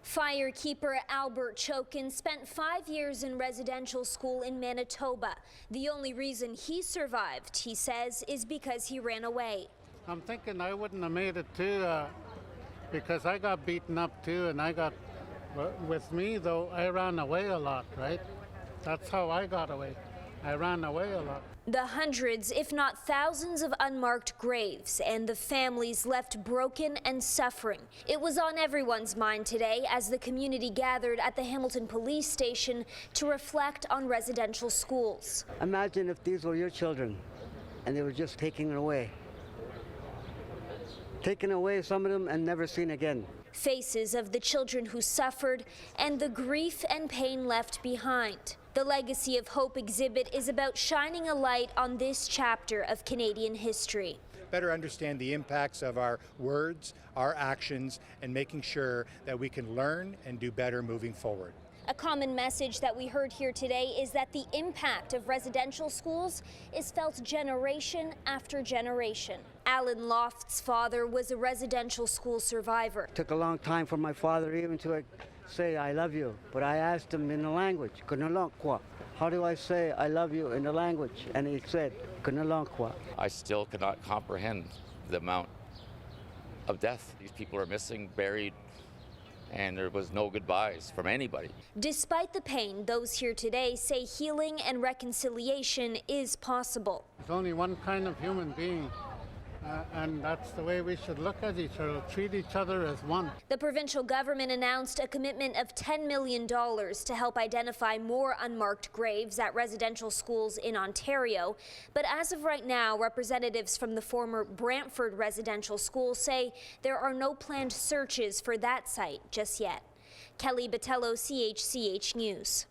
Firekeeper Albert Chokin spent 5 years in residential school in Manitoba. The only reason he survived, he says, is because he ran away. I'm thinking I wouldn't have made it too, because I got beaten up too, and with me though, I ran away a lot, right? That's how I got away. I ran away a lot. The hundreds, if not thousands of unmarked graves and the families left broken and suffering. It was on everyone's mind today as the community gathered at the Hamilton Police Station to reflect on residential schools. Imagine if these were your children and they were just taken away. Taken away, some of them, and never seen again. Faces of the children who suffered and the grief and pain left behind. The Legacy of Hope exhibit is about shining a light on this chapter of Canadian history. Better understand the impacts of our words, our actions, and making sure that we can learn and do better moving forward. A common message that we heard here today is that the impact of residential schools is felt generation after generation. Alan Loft's father was a residential school survivor. It took a long time for my father even to say I love you, but I asked him in the language, how do I say I love you in the language? And he said, I still cannot comprehend the amount of death. These people are missing, buried, and there was no goodbyes from anybody. Despite the pain, those here today say healing and reconciliation is possible. There's only one kind of human being, and that's the way we should look at each other, treat each other as one. The provincial government announced a commitment of $10 million to help identify more unmarked graves at residential schools in Ontario. But as of right now, representatives from the former Brantford residential school say there are no planned searches for that site just yet. Kelly Botelho, CHCH News.